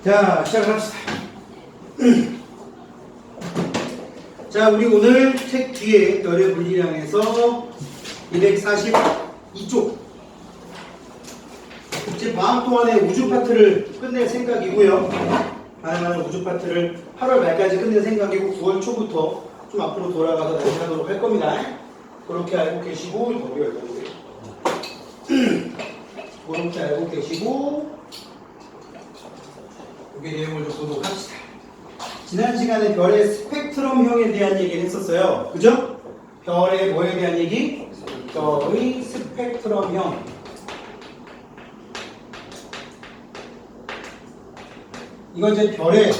자, 시작을 합시다. 자, 우리 오늘 책 뒤에 별의 물리량에서 242쪽 이제 방학 동안에 우주 파트를 끝낼 생각이고요. 가능한 우주 파트를 8월 말까지 끝낼 생각이고 9월 초부터 좀 앞으로 돌아가서 다시 하도록 할 겁니다. 그렇게 알고 계시고 그렇게 알고 계시고 여기 내용을 좀 보도록 합시다. 지난 시간에 별의 스펙트럼형에 대한 얘기를 했었어요. 그죠? 별의 뭐에 대한 얘기? 별의 스펙트럼형. 이건 이제 별의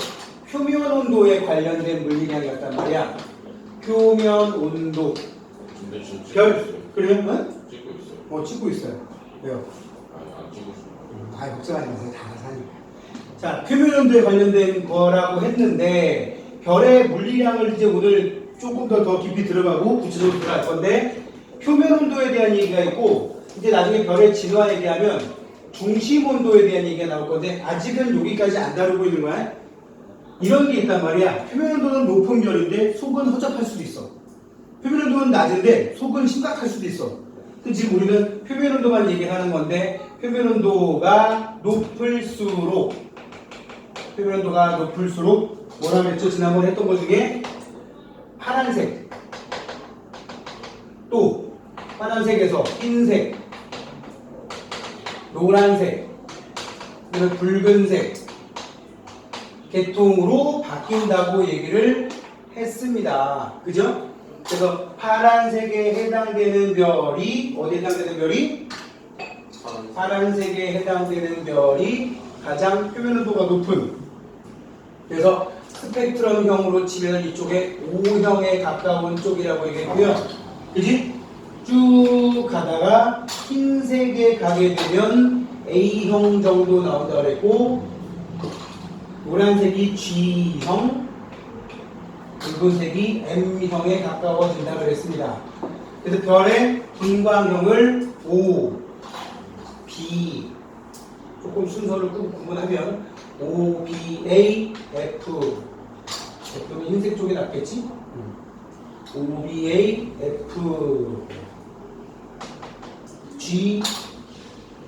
표면 온도에 관련된 물리량이었단 말이야. 표면 온도. 별, 그러면? 찍고 있어요. 찍고 있어요. 왜요? 안 찍고 있어요. 걱정하지 마세요. 다 사니까. 자, 표면 온도에 관련된 거라고 했는데 별의 물리량을 이제 오늘 조금 더 깊이 들어가고 구체적으로 들어갈 건데 표면 온도에 대한 얘기가 있고 이제 나중에 별의 진화에 대하면 중심 온도에 대한 얘기가 나올 건데 아직은 여기까지 안 다루고 있는 거야. 이런 게 있단 말이야. 표면 온도는 높은 별인데 속은 허접할 수도 있어. 표면 온도는 낮은데 속은 심각할 수도 있어. 지금 우리는 표면 온도만 얘기하는 건데 표면 온도가 높을수록 뭐라 그랬죠? 지난번에 했던 것 중에 파란색, 또 파란색에서 흰색, 노란색, 그리고 붉은색 계통으로 바뀐다고 얘기를 했습니다. 그죠? 그래서 파란색에 해당되는 별이 어디에 해당되는 별이? 파란색에 해당되는 별이 가장 표면 온도가 높은, 그래서 스펙트럼형으로 치면 이쪽에 O형에 가까운 쪽이라고 얘기했고요. 그지? 쭉 가다가 흰색에 가게 되면 A형 정도 나온다고 그랬고, 노란색이 G형, 붉은색이 M형에 가까워진다고 그랬습니다. 그래서 별의 분광형을 O, B, 조금 순서를 구분하면 O, B, A, F. F는 흰색 쪽이 낫겠지? O, B, A, F, G,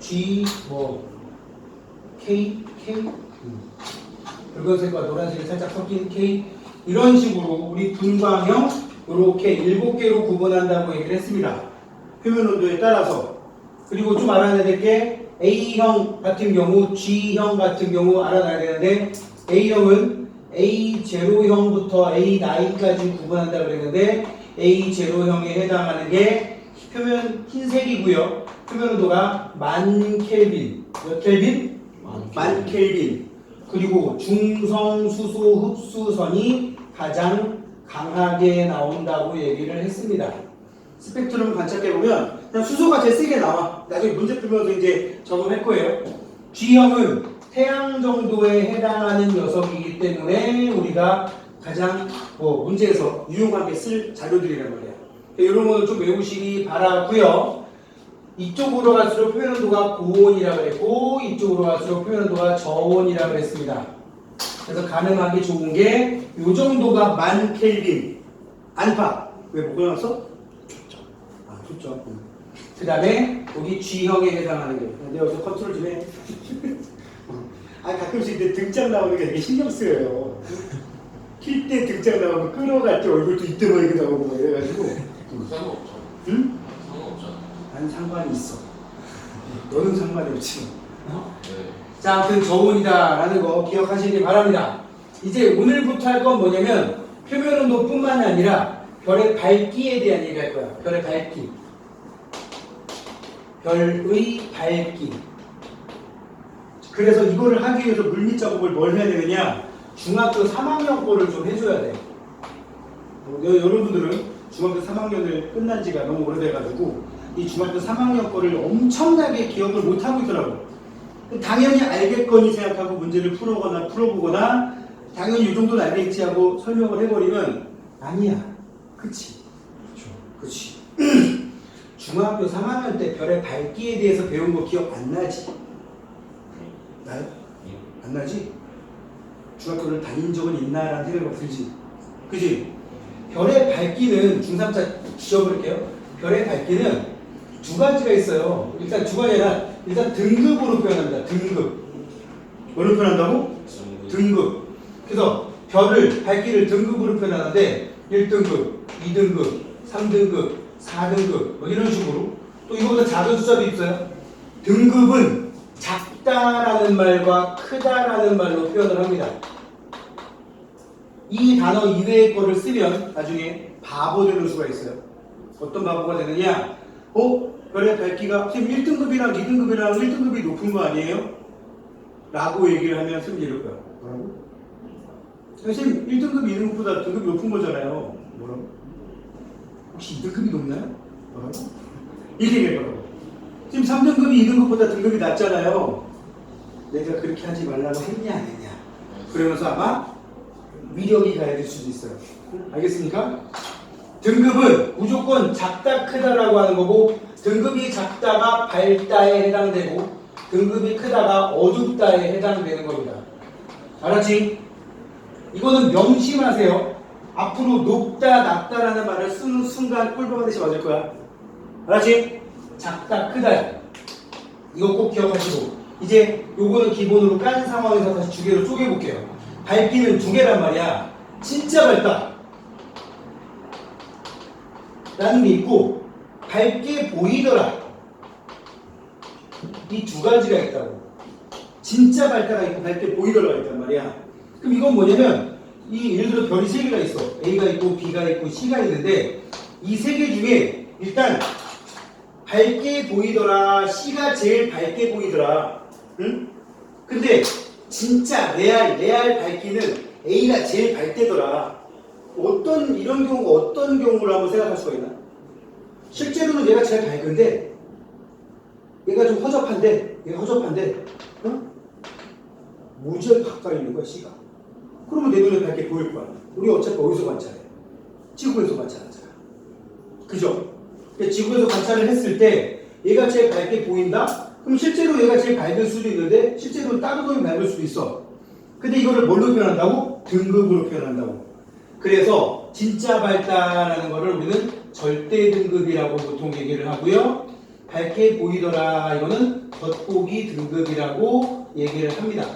K, 붉은색과 노란색이 살짝 섞인 K. 이런 식으로 우리 분광형 이렇게 7개로 구분한다고 얘기를 했습니다. 표면 온도에 따라서. 그리고 좀 알아야 될 게 A형 같은 경우, G형 같은 경우 알아놔야 되는데 A형은 A0형부터 A9까지 구분한다고 그랬는데 A0형에 해당하는 게 표면 흰색이고요. 표면 온도가 10,000켈빈. 몇 켈빈? 10,000켈빈. 그리고 중성 수소 흡수선이 가장 강하게 나온다고 얘기를 했습니다. 스펙트럼 관찰해보면 그냥 수소가 제일 세게 나와. 나중에 문제 풀면서 이제 적응할 거예요. G형은 태양 정도에 해당하는 녀석이기 때문에 우리가 가장 문제에서 유용하게 쓸 자료들이란 말이야. 이런 거는 좀 외우시기 바라고요. 이쪽으로 갈수록 표면 온도가 고온이라고 그랬고 이쪽으로 갈수록 표면 온도가 저온이라고 그랬습니다. 그래서 가능하게 좋은 게 이 정도가 10,000켈빈 안팎. 왜 못 끊었어? 좋죠. 그 다음에 여기 G형에 해당하는 게 내가 여기서 컨트롤 좀 해. 가끔씩 내 등짝 나오는 게 되게 신경 쓰여요. 킬 때 등짝 나오면 끌어갈 때 얼굴도 이때로 이렇게 나오고 막 이래가지고. 상관없잖아. 응? 상관없잖아. 난 상관이 있어. 너는 상관이 없지. 네. 자, 아무튼 저온이다라는 거 기억하시기 바랍니다. 이제 오늘부터 할 건 뭐냐면 표면 온도뿐만 아니라 별의 밝기에 대한 얘기를 할 거야. 별의 밝기. 별의 밝기. 그래서 이거를 하기 위해서 물밑 작업을 뭘 해야 되느냐? 중학교 3학년 거를 좀 해줘야 돼. 여러분들은 중학교 3학년을 끝난 지가 너무 오래돼가지고 이 중학교 3학년 거를 엄청나게 기억을 못하고 있더라고. 당연히 알겠거니 생각하고 문제를 풀어보거나 당연히 이 정도는 알겠지 하고 설명을 해버리면 아니야. 그치? 그치. 중학교 3학년 때 별의 밝기에 대해서 배운 거 기억 안 나지? 나요? 안 나지? 중학교를 다닌 적은 있나라는 생각이 들지. 그지? 별의 밝기는 중3자 지워볼게요. 별의 밝기는 두 가지가 있어요. 일단 두 가지나 일단 등급으로 표현합니다. 등급. 뭐로 표현한다고? 등급. 그래서 별을 밝기를 등급으로 표현하는데 1등급, 2등급, 3등급, 4등급 뭐 이런 식으로 또 이거보다 작은 숫자도 있어요. 등급은 작다라는 말과 크다라는 말로 표현을 합니다. 이 단어 이외의 거를 쓰면 나중에 바보 되는 수가 있어요. 어떤 바보가 되느냐? 별의 밝기가 선생님 1등급이랑 2등급이랑 1등급이 높은 거 아니에요? 라고 얘기를 하면 선생님 이럴 거야. 뭐라고? 선생님 1등급, 2등급보다 등급이 높은 거잖아요. 뭐라고? 혹시 2등급이 높나요? 뭐라고? 이렇게 얘기하라고. 지금 3등급이 2등급보다 등급이 낮잖아요. 내가 그렇게 하지 말라고 했냐 안 했냐. 그러면서 아마 위력이 가야 될 수도 있어요. 알겠습니까? 등급은 무조건 작다 크다라고 하는 거고 등급이 작다가 밝다에 해당되고 등급이 크다가 어둡다에 해당되는 겁니다. 알았지? 이거는 명심하세요. 앞으로 높다 낮다라는 말을 쓰는 순간 꿀벌하듯이 맞을 거야. 알았지? 작다 크다 이거 꼭 기억하시고 이제 요거는 기본으로 깐 상황에서 다시 두 개로 쪼개볼게요. 밝기는 두 개란 말이야. 진짜 밝다 라는 게 있고 밝게 보이더라 이 두 가지가 있다고. 진짜 밝다가 있고 밝게 보이더라가 있단 말이야. 그럼 이건 뭐냐면 이 예를 들어 별이 세 개가 있어. A가 있고 B가 있고 C가 있는데 이 세 개 중에 일단 밝게 보이더라 C가 제일 밝게 보이더라. 응? 근데 진짜 레알 밝기는 A가 제일 밝대더라. 어떤 이런 경우가 어떤 경우를 한번 생각할 수가 있나? 실제로는 얘가 제일 밝은데 얘가 좀 허접한데 응? 무지하게 가까이 있는 거야 C가. 그러면 내 눈에 밝게 보일 거야. 우리 어차피 어디서 관찰해? 지구에서 관찰하잖아. 그죠? 지구에서 관찰을 했을 때 얘가 제일 밝게 보인다? 그럼 실제로 얘가 제일 밝을 수도 있는데 실제로 다른 놈이 밝을 수도 있어. 근데 이거를 뭘로 표현한다고? 등급으로 표현한다고. 그래서 진짜 밝다라는 거를 우리는 절대 등급이라고 보통 얘기를 하고요. 밝게 보이더라 이거는 겉보기 등급이라고 얘기를 합니다.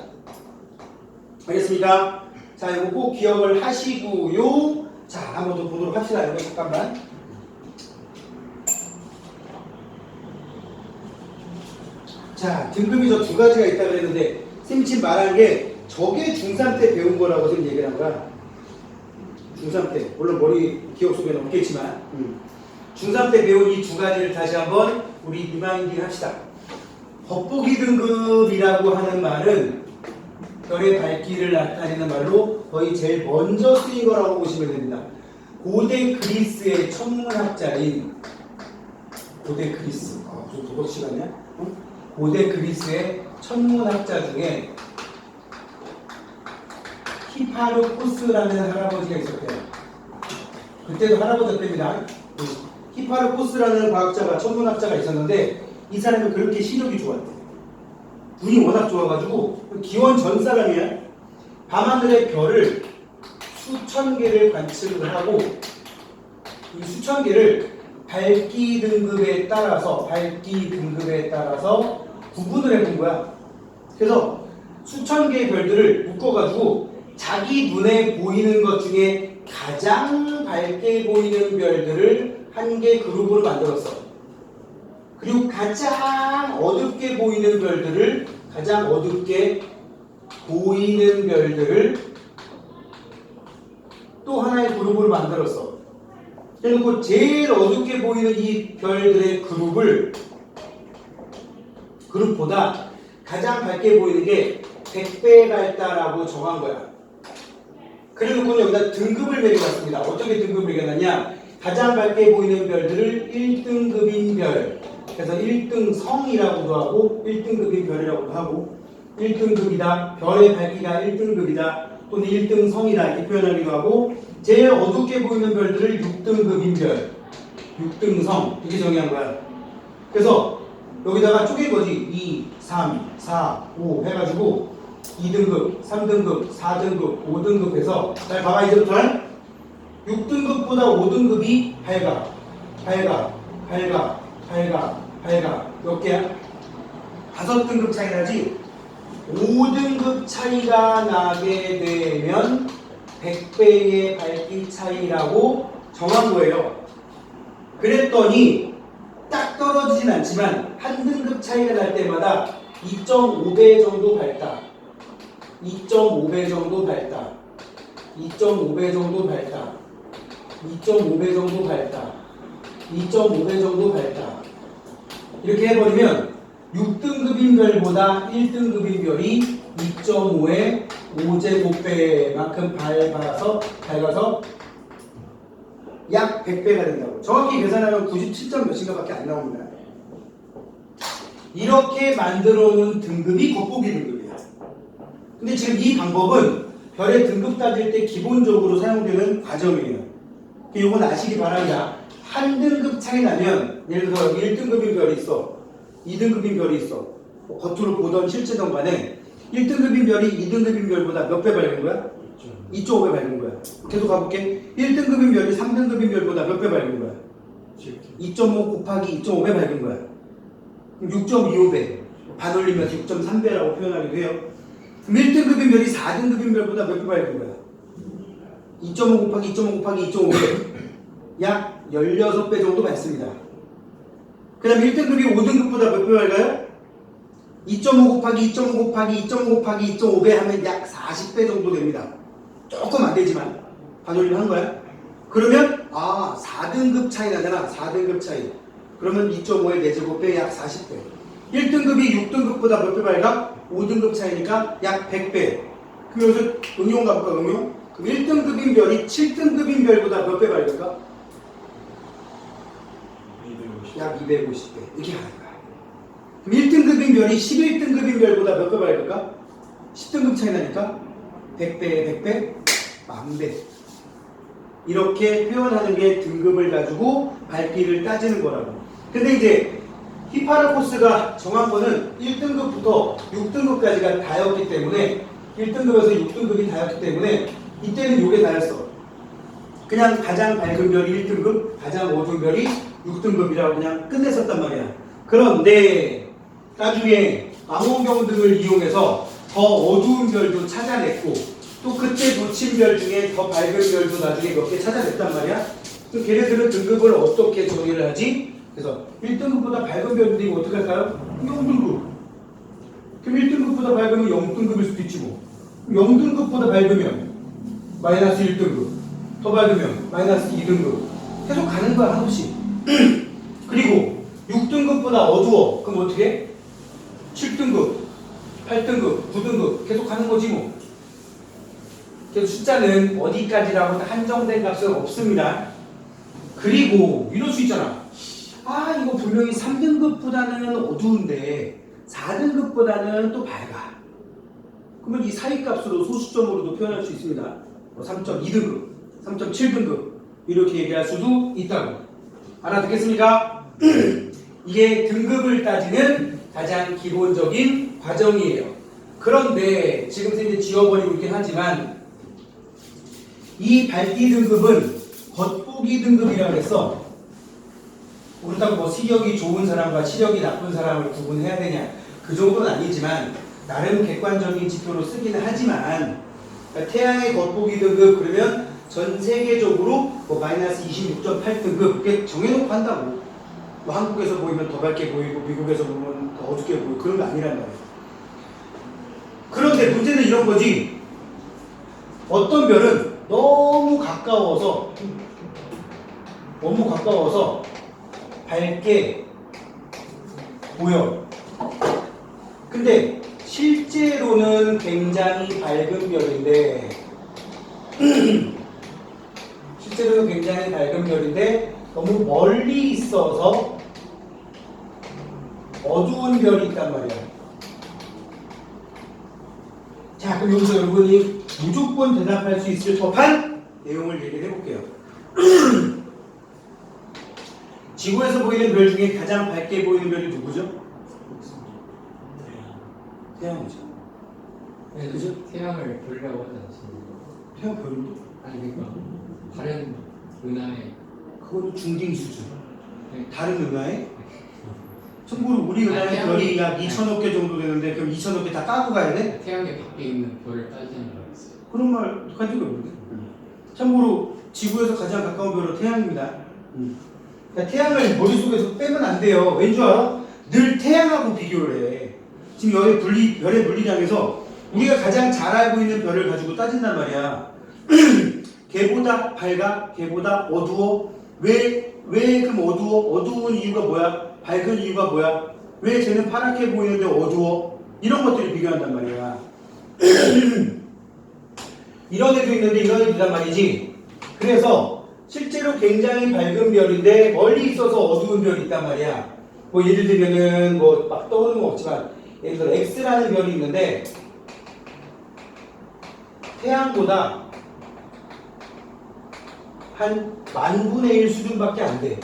알겠습니까? 자, 이거 꼭 기억을 하시고요. 자, 한번 더 보도록 합시다. 이거 잠깐만. 자, 등급이 저 두 가지가 있다고 그랬는데 쌤이 지금 말한 게 저게 중3 때 배운 거라고 지금 얘기를 한 거야. 중3 때. 물론 머리 기억 속에는 없겠지만 중3 때 배운 이 두 가지를 다시 한번 우리 리마인딩 합시다. 겉보기 등급이라고 하는 말은 별의 밝기를 나타내는 말로 거의 제일 먼저 쓰인 거라고 보시면 됩니다. 고대 그리스의 천문학자인 고대 그리스 좀 도덕 시간이야? 응? 고대 그리스의 천문학자 중에 히파르코스라는 할아버지가 있었대요. 그때도 할아버지였답니다. 히파르코스라는 과학자가 천문학자가 있었는데 이 사람이 그렇게 시력이 좋았대. 눈이 워낙 좋아가지고 기원 전 사람이야. 밤하늘의 별을 수천 개를 관측을 하고 이 수천 개를 밝기 등급에 따라서 구분을 해본 거야. 그래서 수천 개의 별들을 묶어가지고 자기 눈에 보이는 것 중에 가장 밝게 보이는 별들을 한 개 그룹으로 만들었어. 그리고 가장 어둡게 보이는 별들을 또 하나의 그룹으로 만들었어. 그리고 제일 어둡게 보이는 이 별들의 그룹보다 가장 밝게 보이는 게 100배 밝다라고 정한 거야. 그래놓고 여기다 등급을 매겨놨습니다. 어떻게 등급을 매겨놨냐? 가장 밝게 보이는 별들을 1등급인 별, 그래서 1등성이라고도 하고 1등급인 별이라고도 하고 1등급이다, 별의 밝기가 1등급이다 또는 1등성이다 이렇게 표현하기도 하고 제일 어둡게 보이는 별들을 6등급인 별, 6등성 이렇게 정의한 거야. 그래서 여기다가 쪼갠 거지. 2, 3, 4, 5 해가지고 2등급, 3등급, 4등급, 5등급 해서 잘 봐봐 이제부터는 6등급보다 5등급이 밝아. 몇 개야? 5등급 차이 나지? 5등급 차이가 나게 되면 100배의 밝기 차이라고 정한 거예요. 그랬더니 딱 떨어지진 않지만 한 등급 차이가 날 때마다 2.5배 정도 밝다. 2.5배 정도 밝다. 2.5배 정도 밝다. 2.5배 정도 밝다. 2.5배 정도 밝다. 이렇게 해버리면 6등급인 별보다 1등급인 별이 2.5의 5제곱배만큼 밝아서 약 100배가 된다고. 정확히 계산하면 97점 몇인가밖에 안 나옵니다. 이렇게 만들어 놓은 등급이 겉보기 등급이야. 근데 지금 이 방법은 별의 등급 따질 때 기본적으로 사용되는 과정이에요. 이건 아시기 바랍니다. 한 등급 차이 나면 예를 들어 여기 1등급인 별이 있어. 2등급인 별이 있어. 겉으로 보던 실제던 간에 1등급인 별이 2등급인 별보다 몇 배 밝은 거야? 2.5배 밝은 거야. 계속 가볼게. 1등급인 별이 3등급인 별보다 몇 배 밝은 거야? 2.5 곱하기 2.5배 밝은 거야. 6.25배. 반올리면서 6.3배라고 표현하기도 해요. 그럼 1등급인 별이 4등급인 별보다 몇 배 밝은 거야? 2.5 곱하기 2.5 곱하기 2.5배. 약 16배 정도 밝습니다. 그 다음 1등급이 5등급보다 몇 배 밝아요? 2.5 곱하기 2.5 곱하기 2.5 곱하기 2.5배 하면 약 40배 정도 됩니다. 조금 안 되지만 반올림 한 거야. 그러면 4등급 차이 나잖아. 4등급 차이. 그러면 2.5의 4제곱배 약 40배. 1등급이 6등급보다 몇 배 밝아? 5등급 차이니까 약 100배. 그럼 여기서 응용 가볼까? 응용? 그럼 1등급인 별이 7등급인 별보다 몇 배 밝을까? 약 250배. 이렇게 가는 거야. 그럼 1등급인 별이 11등급인 별보다 몇 배 밝을까? 10등급 차이 나니까 100배, 100배, 10,000배. 이렇게 표현하는 게 등급을 가지고 밝기를 따지는 거라고. 근데 이제 히파르코스가 정한 거는 1등급부터 6등급까지가 다였기 때문에 1등급에서 6등급이 다였기 때문에 이때는 요게 다였어. 그냥 가장 밝은 별이 1등급, 가장 어두운 별이 6등급이라고 그냥 끝냈었단 말이야. 그런데 나중에 망원경 등을 이용해서 더 어두운 별도 찾아냈고 또 그때 놓친 별 중에 더 밝은 별도 나중에 몇 개 찾아냈단 말이야. 그럼 걔네들은 등급을 어떻게 정의를 하지? 그래서 1등급보다 밝은 별들이 어떻게 할까요? 0등급. 그럼 1등급보다 밝으면 0등급일 수도 있지 뭐. 0등급보다 밝으면 마이너스 1등급. 더 밝으면 마이너스 2등급. 계속 가는 거야 한없이. 그리고 6등급보다 어두워. 그럼 어떻게 해? 7등급, 8등급, 9등급 계속 가는 거지 뭐. 그래서 숫자는 어디까지라고 한정된 값은 없습니다. 그리고 이럴 수 있잖아. 이거 분명히 3등급보다는 어두운데 4등급보다는 또 밝아. 그러면 이 사이 값으로 소수점으로도 표현할 수 있습니다. 3.2등급, 3.7등급 이렇게 얘기할 수도 있다고. 알아듣겠습니까? 이게 등급을 따지는 가장 기본적인 과정이에요. 그런데 지금 이제 지워버리고 있긴 하지만 이 밝기 등급은 겉보기 등급이라고 해서 그렇다고 뭐 시력이 좋은 사람과 시력이 나쁜 사람을 구분해야 되냐 그 정도는 아니지만 나름 객관적인 지표로 쓰기는 하지만 그러니까 태양의 겉보기 등급 그러면 전 세계적으로 뭐 마이너스 26.8등급 그렇게 정해놓고 한다고. 뭐 한국에서 보이면 더 밝게 보이고 미국에서 보면 더 어둡게 보이고 그런 거 아니란 말이에요. 그런데 문제는 이런 거지. 어떤 별은 너무 가까워서 밝게 보여. 근데 실제로는 굉장히 밝은 별인데 너무 멀리 있어서 어두운 별이 있단 말이야. 자, 그럼 여기서 여러분이 무조건 대답할 수 있을 법한 내용을 얘기를 해볼게요. 지구에서 보이는 별 중에 가장 밝게 보이는 별이 누구죠? 태양이죠. 네, 그죠? 태양을 보려고 하지 않습니까? 태양 별인데? 아니 그러니까 다른 은하에 그거는 중딩 수준. 네. 다른 은하에? 참고로 우리 은하의 태양이- 별이 약 2천억 개 정도 되는데 그럼 2천억 개 다 까고 가야 돼? 태양의 밖에 있는 별을 따지는 거였어요. 그런 말 한 적이 없는데. 참고로 지구에서 가장 가까운 별은 태양입니다. 그러니까 태양을 머릿속에서 빼면 안 돼요. 왠 줄 알아? 늘 태양하고 비교를 해. 지금 별의 물리량에서 우리가 가장 잘 알고 있는 별을 가지고 따진단 말이야. 걔보다 밝아? 걔보다 어두워? 왜 그럼 어두워? 어두운 이유가 뭐야? 밝은 이유가 뭐야? 왜 쟤는 파랗게 보이는데 어두워? 이런 것들을 비교한단 말이야. 이런 애도 있는데 이런 애도 있단 말이지. 그래서 실제로 굉장히 밝은 별인데 멀리 있어서 어두운 별이 있단 말이야. 뭐 예를 들면은 뭐 막 떠오르는 거 없지만 예를 들어 X라는 별이 있는데 태양보다 한 10,000분의 1 수준밖에 안 돼.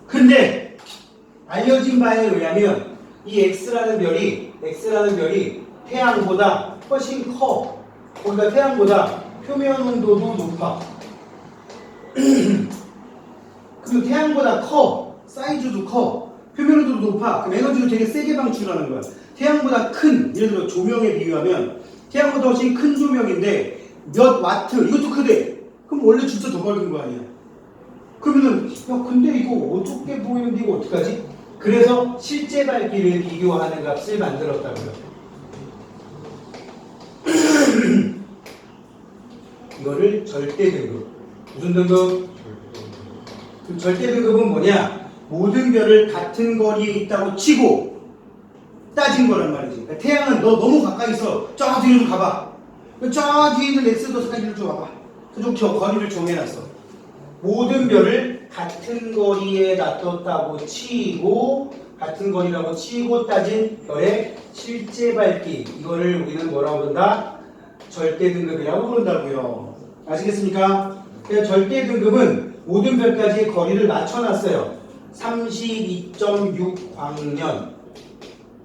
근데 알려진 바에 의하면 이 X라는 별이 태양보다 훨씬 커. 그러니까 태양보다 표면 온도도 높아. 그럼 태양보다 커. 사이즈도 커. 표면 온도도 높아. 그럼 에너지도 되게 세게 방출하는 거야. 태양보다 큰, 예를 들어 조명에 비유하면 태양보다 훨씬 큰 조명인데 몇 와트, 이것도 크대. 그럼 원래 진짜 더 밝은 거 아니야. 그러면은 야 근데 이거 어둡게 보이는데 이거 어떡하지? 그래서 실제 밝기를 비교하는 값을 만들었다고요. 이거를 절대 등급. 무슨 등급? 그 절대 등급은 뭐냐? 모든 별을 같은 거리에 있다고 치고 따진 거란 말이지. 그러니까 태양은 너 너무 가까이 있어. 저 뒤로 좀 가봐. 저 뒤에 있는 X도 잠깐 좀 와봐. 그쪽 저 거리를 정해놨어. 모든 별을 같은 거리에 놔뒀다고 치고 같은 거리라고 치고 따진 별의 실제 밝기, 이거를 우리는 뭐라고 부른다? 절대 등급이라고 부른다고요. 아시겠습니까? 그래서 절대 등급은 모든 별까지 거리를 맞춰놨어요. 32.6 광년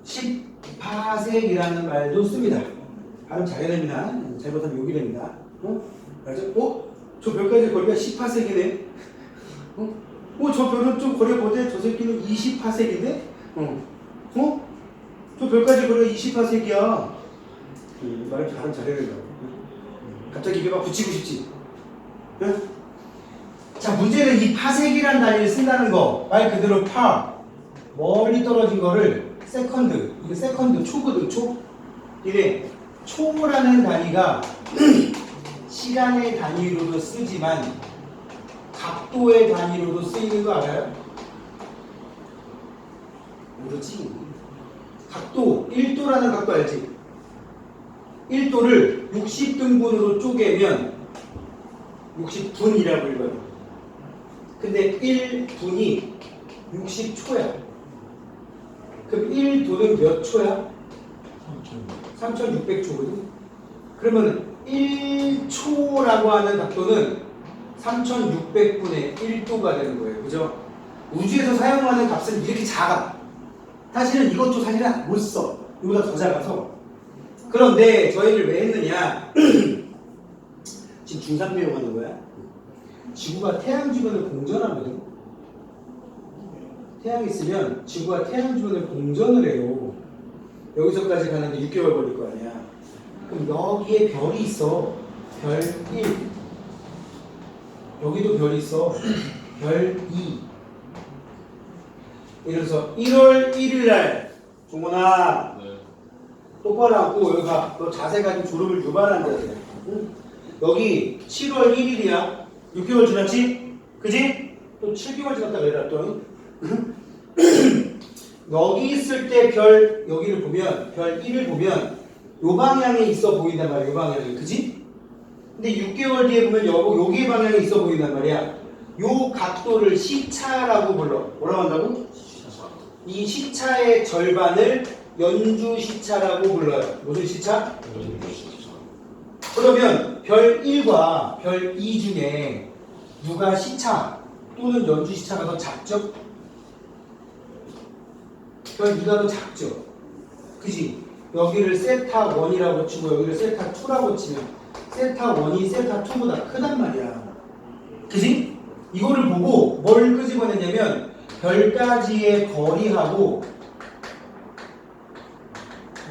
10파섹이라는 말도 씁니다. 발음 잘해야 됩니다. 잘못하면 욕이 됩니다. 그래서 저 별까지 거리가 10파섹이네. 저 별은 좀 거리보다 저 새끼는 20파섹인데? 저 별까지 거리가 20파섹이야. 말 발음 잘해야 된다. 갑자기 입에 막 붙이고 싶지? 네? 자, 문제는 이 파섹이란 단위를 쓴다는 거. 말 그대로 파. 멀리 떨어진 거를 세컨드. 이게 세컨드, 초거든, 초. 이게 초라는 단위가 시간의 단위로도 쓰지만 각도의 단위로도 쓰이는 거 알아요? 모르지? 각도, 1도라는 각도 알지? 1도를 60등분으로 쪼개면 60분이라고 읽어요. 근데 1분이 60초야. 그럼 1도는 몇 초야? 3600초거든? 그러면 1초라고 하는 각도는 3600분의 1도가 되는 거예요. 그죠? 우주에서 사용하는 값은 이렇게 작아. 사실은 이것도 사실은 못 써. 이보다 더 작아서. 그런데 저희를 왜 했느냐? 지금 중3 배우하는 거야. 지구가 태양 주변을 공전하거든. 태양이 있으면 지구가 태양 주변을 공전을 해요. 여기서까지 가는데 6개월 걸릴 거 아니야. 그럼 여기에 별이 있어. 별 1. 여기도 별이 있어. 별 2. 예를 들어서 1월 1일 날 종원아 네. 똑바로 앉고 여기 가. 너 자세가 좀 졸음을 유발한 자세. 응? 여기 7월 1일이야. 6개월 지났지? 그지? 또 7개월 지났다 그래라 또. 여기 있을 때 별 여기를 보면 별 1을 보면 요 방향에 있어 보인단 말이야. 요 방향에. 그지? 근데 6개월 뒤에 보면 여기 방향에 있어 보인단 말이야. 요 각도를 시차라고 불러. 뭐라고 한다고? 시차. 이 시차의 절반을 연주 시차라고 불러요. 무슨 시차? 시차. 그러면 별 1과 별 2 중에 누가 시차 또는 연주 시차가 더 작죠? 별 2가 더 작죠? 그지? 여기를 세타 1이라고 치고 여기를 세타 2라고 치면 세타 1이 세타 2보다 크단 말이야. 그지? 이거를 보고 뭘 끄집어내냐면 별까지의 거리하고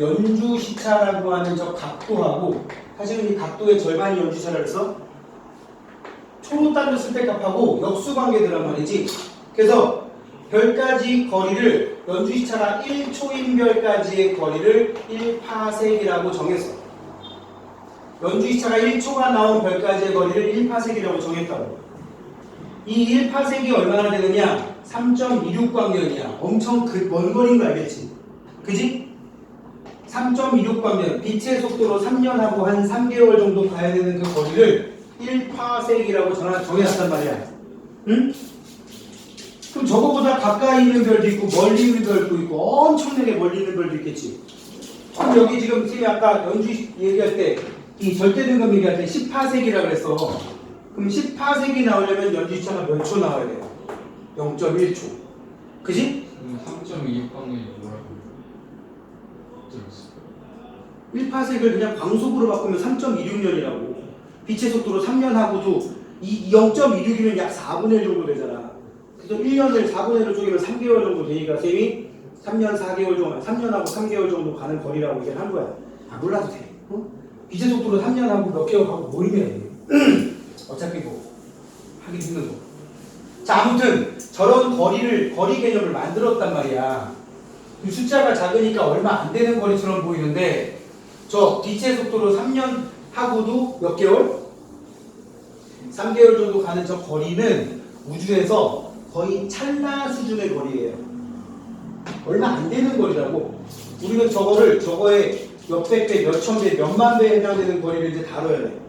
연주 시차라고 하는 저 각도하고, 사실은 이 각도의 절반이 연주 시차라 그래서 초로 따졌을 때 값하고 역수관계들란 말이지. 그래서 별까지 거리를 연주 시차가 1초인 별까지의 거리를 1파섹이라고 정했어. 연주 시차가 1초가 나온 별까지의 거리를 1파섹이라고 정했다고. 이 1파섹이 얼마나 되느냐? 3.26광년이야. 엄청 먼 거리인 거 알겠지? 그지? 3.26광년, 빛의 속도로 3년하고 한 3개월 정도 가야 되는 그 거리를 1파섹이라고 정해놨단 말이야. 응? 그럼 저거보다 가까이 있는 별도 있고 멀리 있는 별도 있고 엄청나게 멀리 있는 별도 있겠지. 그럼 여기 지금 선생님이 아까 연주 얘기할 때 이 절대등급 얘기할 때 10파섹이라고 그랬어. 그럼 10파섹이 나오려면 연주 시차가 몇 초 나와야 돼요? 0.1초. 그지? 3.26광년이 뭐라고 들었어? 1파섹을 그냥 광속으로 바꾸면 3.26년이라고. 빛의 속도로 3년 하고도 이 0.26이면 약 4분의 1 정도 되잖아. 그래서 1년을 4분의 1로 쪼개면 3개월 정도 되니까 쌤이 3년 4개월 정도, 3년하고 3개월 정도 가는 거리라고 얘기를 한 거야. 아, 몰라도 돼. 어? 빛의 속도로 3년하고 몇 개월 가고 모이면 돼. 어차피 뭐 하기 힘든 거. 자, 아무튼 저런 거리 개념을 만들었단 말이야. 이 숫자가 작으니까 얼마 안 되는 거리처럼 보이는데 저 빛의 속도로 3년 하고도 몇 개월? 3개월 정도 가는 저 거리는 우주에서 거의 찰나 수준의 거리예요. 얼마 안 되는 거리라고. 우리는 저거의 몇백 배, 몇천 배, 몇만 배에 해당되는 거리를 이제 다뤄야 돼.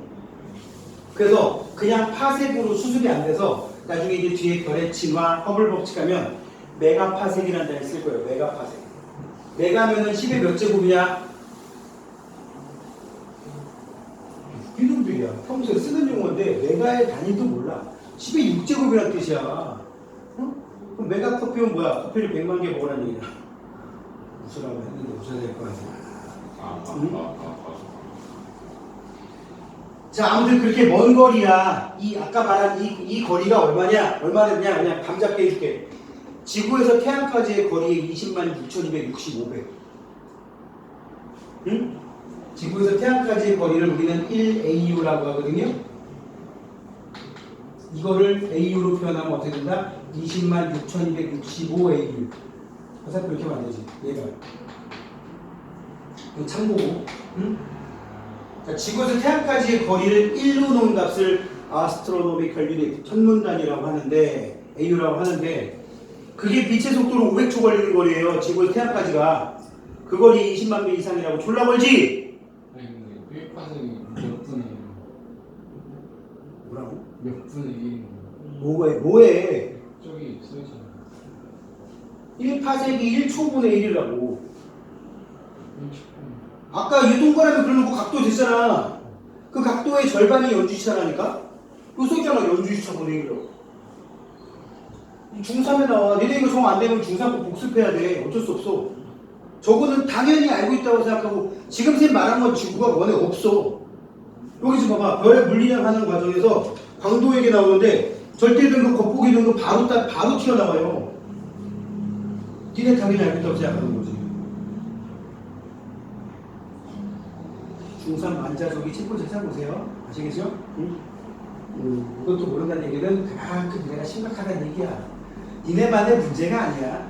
그래서 그냥 파섹으로 수습이 안 돼서 나중에 이제 뒤에 별의 진화, 허블 법칙하면 메가파섹이라는 단어를 쓸 거예요. 메가파섹. 메가면은 10의 몇 제곱이냐? 이놈들이야. 평소에 쓰는 용어인데 메가의 단위도 몰라. 10의 6제곱이라는 뜻이야. 어? 그럼 메가 커피는 뭐야? 커피를 100만 개 먹으라는 얘기야. 웃으라고 했는데 웃어야 될 거 아니야. 자, 아무튼 그렇게 먼 거리야. 이 아까 말한 이 거리가 얼마냐? 얼마 되냐? 그냥 감 잡게 해줄게. 지구에서 태양까지의 거리의 206,265배. 응? 지구에서 태양까지의 거리를 우리는 1AU라고 하거든요. 이거를 AU로 표현하면 어떻게 된다? 206,265AU. 어차피 이렇게 하면 안 되지. 얘가. 이거 참고고. 응? 자, 지구에서 태양까지의 거리를 1로 놓은 값을 astronomical unit, 천문단위라고 하는데, AU라고 하는데, 그게 빛의 속도로 500초 걸리는 거리예요. 지구에서 태양까지가. 그 거리 20만 배 이상이라고 졸라 멀지? 아니 근데 1파섹이 몇 분의 1? 뭐라고? 몇 분의 1? 뭐해? 저기 써있잖아. 1파섹이 1초분의 1이라고. 아까 이 동그라미 그려놓고 각도 됐잖아. 그 각도의 절반이 연주시차라니까? 그거 써있잖아. 연주시차 분의 1이라고. 중3에 나와. 니네 이거 정 안 되면 중3 꼭 복습해야 돼. 어쩔 수 없어. 저거는 당연히 알고 있다고 생각하고 지금 쌤 말한 건 지구가 원에 없어. 여기 지금 봐봐. 별의 물리량 하는 과정에서 광도 얘기 나오는데 절대 등급, 겉보기 등급 바로 튀어나와요. 니네 당연히 알고 있다고 생각하는 거지. 중3 만자석이 책꽂이 찾아보세요. 아시겠죠? 응? 이것도 모른다는 얘기는 그만큼 니네가 심각하다는 얘기야. 니네만의 문제가 아니야.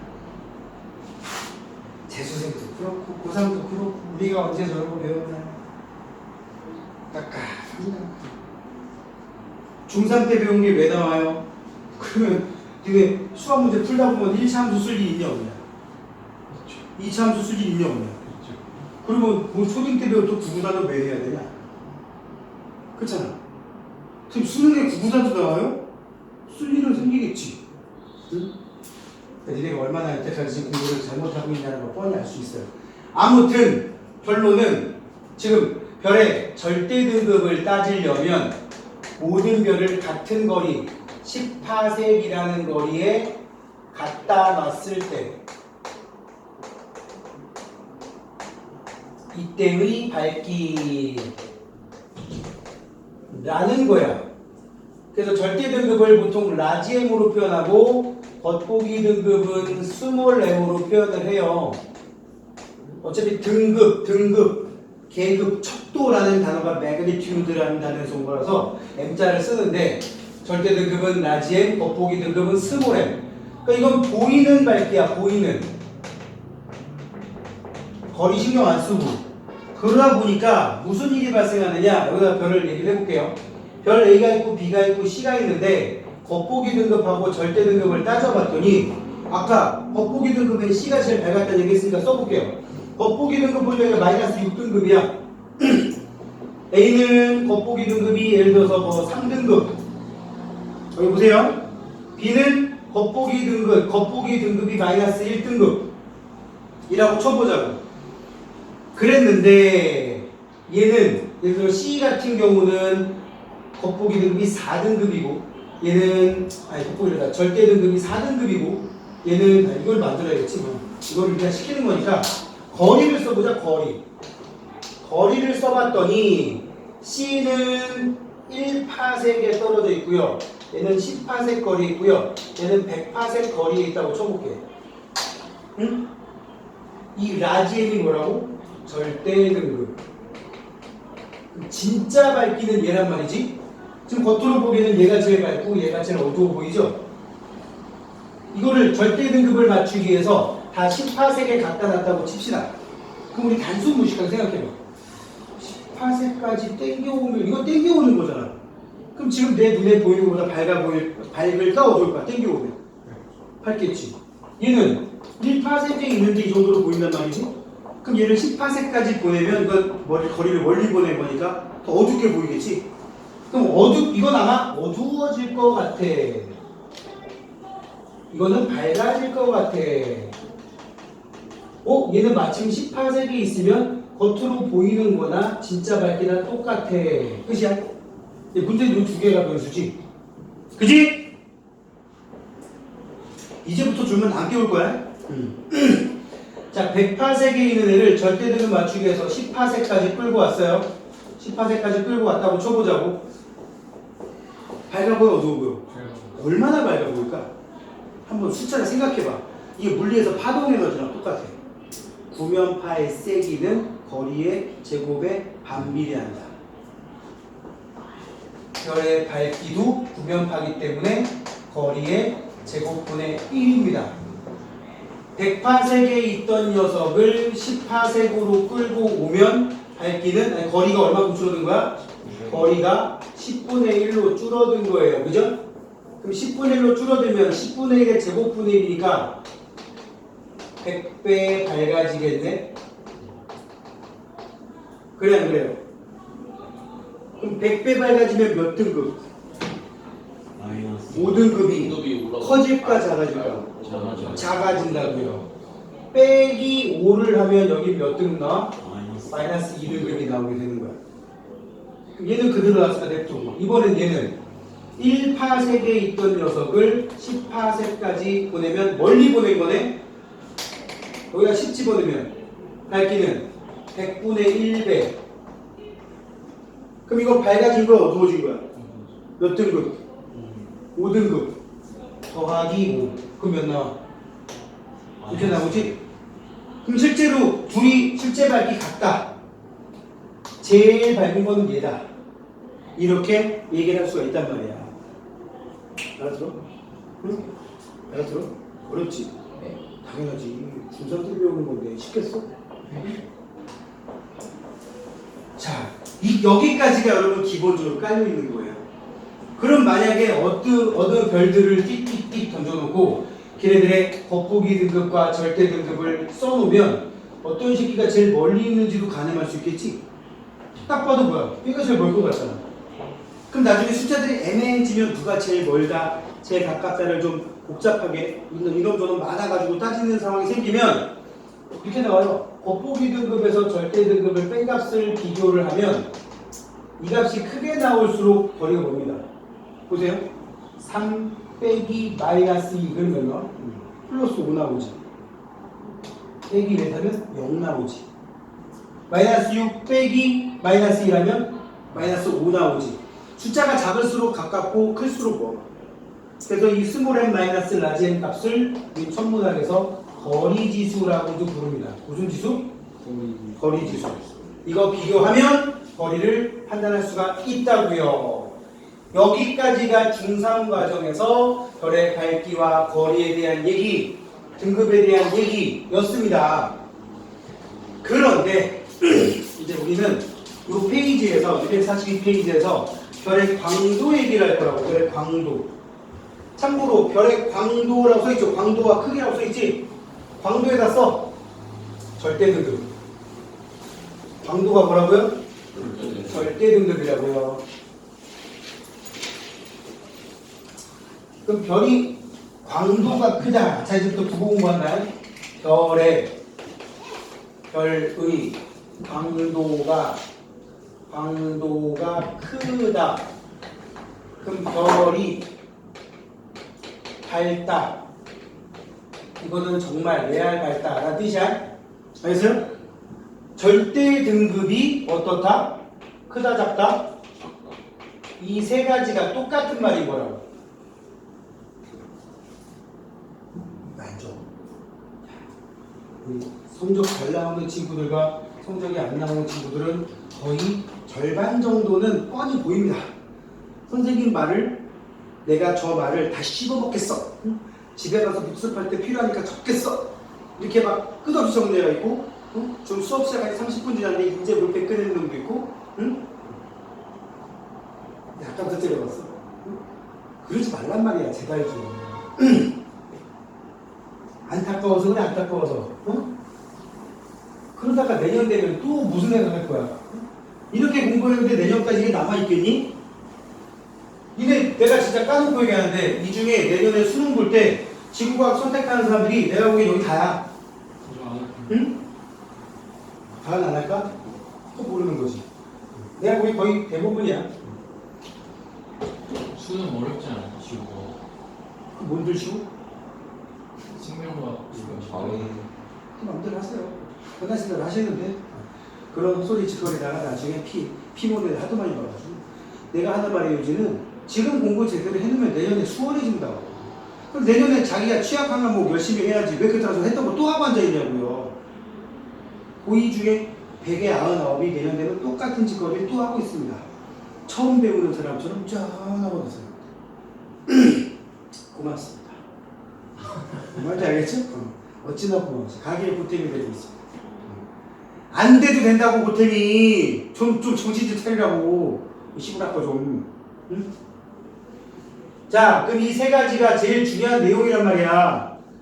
재수생도 그렇고 고3도 그렇고 우리가 언제 저런 거 배웠나. 중3 때 배운 게 왜 나와요? 그러면 니네 수학 문제 풀다 보면 1차 함수 쓸 일 있냐 없냐? 2차 함수 쓸 일 있냐 없냐? 그러면 뭐 초딩 때 배웠던 구구단은 왜 해야 되냐? 그렇잖아. 지금 수능에 구구단도 나와요? 쓸 일은 생기겠지. 응? 니네가 얼마나 여태까지 지금 공부를 잘못하고 있냐는 걸 뻔히 알 수 있어요. 아무튼 결론은 지금 별의 절대 등급을 따지려면 모든 별을 같은 거리 10파섹이라는 거리에 갖다 놨을 때 이때의 밝기 라는 거야. 그래서 절대 등급을 보통 라지 M으로 표현하고 겉보기 등급은 스몰 M으로 표현을 해요. 어차피 등급, 계급, 척도라는 단어가 magnitude라는 단어에서 온 거라서 M자를 쓰는데 절대 등급은 라지 M, 겉보기 등급은 스몰 M. 그러니까 이건 보이는 밝기야, 보이는. 거리 신경 안 쓰고. 그러다 보니까 무슨 일이 발생하느냐, 여기다 별을 얘기를 해볼게요. 별 A가 있고 B가 있고 C가 있는데 겉보기 등급하고 절대 등급을 따져봤더니 아까 겉보기 등급에 C가 제일 밝았다는 얘기 했으니까 써볼게요. 겉보기 등급 보면 마이너스 6등급이야. A는 겉보기 등급이 예를 들어서 뭐 3등급. 여기 보세요. B는 겉보기 등급이 마이너스 1등급. 이라고 쳐보자고. 그랬는데 얘는 예를 들어 C 같은 경우는 겉보기 등급이 4등급이고 얘는 겉보기다 절대 등급이 4등급이고 얘는 이걸 만들어야겠지 뭐. 이걸 그냥 시키는 거니까 거리를 써보자. 거리를 써봤더니 C는 1파섹에 떨어져 있고요. 얘는 10파섹 거리에 있고요. 얘는 100파섹 거리에 있다고 쳐볼게. 응? 이 라지엠이 뭐라고? 절대 등급. 진짜 밝기는 얘란 말이지. 지금 겉으로 보기에는 얘가 제일 밝고 얘가 제일 어두워 보이죠? 이거를 절대 등급을 맞추기 위해서 다 10파섹에 갖다 놨다고 칩시다. 그럼 우리 단순 무식하게 생각해봐. 10파섹까지 땡겨오면 이거 땡겨오는 거잖아. 그럼 지금 내 눈에 보이는 것보다 밝을까 어두울까? 땡겨오면 밝겠지. 얘는 1파섹에 있는데 이 정도로 보인단 말이지. 그럼 얘를 10파섹까지 보내면 이건 거리를 멀리 보낸 거니까 더 어둡게 보이겠지. 그럼 이건 아마 어두워질 것 같아. 이거는 밝아질 것 같아. 얘는 마침 10파섹에 있으면 겉으로 보이는 거나 진짜 밝기나 똑같아. 끝이야? 문제는 이 두 개가 변수지. 그지? 이제부터 줄면 안 깨울 거야. 자, 100파섹에 있는 애를 절대 등급 맞추기 위해서 10파섹까지 끌고 왔어요. 10파섹까지 끌고 왔다고 쳐보자고. 밝아 보여, 어두워 보여? 얼마나 밝아 보일까? 한번 숫자를 생각해봐. 이게 물리에서 파동 에너지랑 똑같아. 구면파의 세기는 거리의 제곱에 반비례한다. 별의 밝기도 구면파이기 때문에 거리의 제곱분의 1입니다. 100파섹에 있던 녀석을 10파섹으로 끌고 오면 밝기는 거리가 얼마큼 줄어든 거야? 거리가 10분의 1로 줄어든 거예요. 그죠? 그럼 10분의 1로 줄어들면 10분의 1의 제곱분의 1이니까 100배 밝아지겠네? 그래 안 그래요? 그럼 100배 밝아지면 몇 등급? 5등급이 커질까 작아질까? 작아진다고요. 빼기 5를 하면 여기 몇 등급 나와? 마이너스 2등급이 나오게 되는 거야. 얘는 그대로 나왔으니까 냅두고 이번엔 얘는 1파섹에 있던 녀석을 10파섹까지 보내면 멀리 보낸 거네. 여기다 10 집어넣으면 밝기는 100분의 1배. 그럼 이거 밝아진 거야 어두워진 거야? 몇 등급? 5등급 더하기 5. 그럼 몇 나와? 이렇게 나오지? 그럼 실제로 둘이 실제 밝기 같다. 제일 밝은 거는 얘다. 이렇게 얘기를 할 수가 있단 말이야. 알았어? 응? 알았어? 어렵지? 네. 당연하지. 중3 때 배우는 건데 쉽겠어? 자, 여기까지가 여러분 기본적으로 깔려있는 거예요. 그럼 만약에 어느 별들을 띡띡띡 던져놓고 걔네들의 겉보기 등급과 절대 등급을 써놓으면 어떤 새끼가 제일 멀리 있는지도 가늠할 수 있겠지? 딱 봐도 뭐야? 얘가 제일 멀 것 같잖아. 그럼 나중에 숫자들이 애매해지면 누가 제일 멀다, 제일 가깝다를 좀 복잡하게 이런저런 많아가지고 따지는 상황이 생기면 이렇게 나와요. 겉보기 등급에서 절대 등급을 뺀 값을 비교를 하면 이 값이 크게 나올수록 거리가 멉니다. 보세요. 3 빼기 마이너스 2 그러면 몇 나와? 플러스 5 나오지. 빼기 4 하면 0 나오지. 마이너스 6 빼기 마이너스 1하면 마이너스 5 나오지. 숫자가 작을수록 가깝고 클수록 뭐. 그래서 이 스몰 m 마이너스 라지 m 값을 이 천문학에서 거리지수라고도 부릅니다. 무슨 지수? 거리지수. 이거 비교하면 거리를 판단할 수가 있다고요. 여기까지가 중3 과정에서 별의 밝기와 거리에 대한 얘기, 등급에 대한 얘기였습니다. 그런데 이제 우리는 이 페이지에서 242페이지에서 별의 광도 얘기를 할 거라고. 별의 광도. 참고로 별의 광도라고 써있죠. 광도와 크기라고 써있지. 광도에다 써. 절대 등급. 광도가 뭐라고요? 절대 등급이라고요. 그럼 별이 광도가 크다. 자, 이제부터 국어 공부한다. 별의 광도가 크다. 그럼 별이 밝다. 이거는 정말 레알 밝다라는 뜻이야. 알겠어요? 절대 등급이 어떻다? 크다, 작다? 이 세 가지가 똑같은 말인 거라고. 맞죠? 성적 잘 나오는 친구들과 성적이 안 나오는 친구들은 거의 절반 정도는 뻔히 보입니다. 선생님 말을 내가 저 말을 다 씹어먹겠어. 응? 집에 가서 복습할 때 필요하니까 적겠어. 이렇게 막 끝없이 정리가 있고, 응? 좀 수업 시작하기 30분 지났는데 이제 볼펜 꺼내는 놈도 있고, 응? 아까부터 때려봤어. 응? 그러지 말란 말이야, 제발 좀. 안타까워서 그래, 안타까워서. 응? 그러다가 내년 되면 또 무슨 생각할 거야? 응? 이렇게 공부했는데 내년까지 이게 남아있겠니? 니네 내가 진짜 까놓고 얘기하는데 이 중에 내년에 수능 볼 때 지구과학 선택하는 사람들이 내가 보기엔 여기 다야. 응? 다는 안 할까? 또 모르는 거지. 내가 보기엔 거의 대부분이야. 수능 어렵지 않아요? 지금 뭔들 쉬고? 생명과학 다른 마음대로 하세요. 끝나신 대로 하시는데 그런 헛소리 짓거리다가 나중에 피모델 하도 많이 봐가지고 내가 하는 말의 요지는 지금 공부 제대로 해놓으면 내년에 수월해진다고. 그럼 내년에 자기가 취약한 과목 열심히 해야지 왜 그따라서 했던 거 또 하고 앉아있냐고요. 고2 중에 100에 99이 내년 되면 똑같은 짓거리를 또 하고 있습니다. 처음 배우는 사람처럼 쫙 하고 가세요. 고맙습니다. 뭔지 알겠죠? 어찌나 고마워서 가게에 보탬이 되고 있습니다. 안 돼도 된다고 보탬이 좀 정신 좀 차리라고 시부랄 거 좀. 응? 자, 그럼 이 세 가지가 제일 중요한 내용이란 말이야.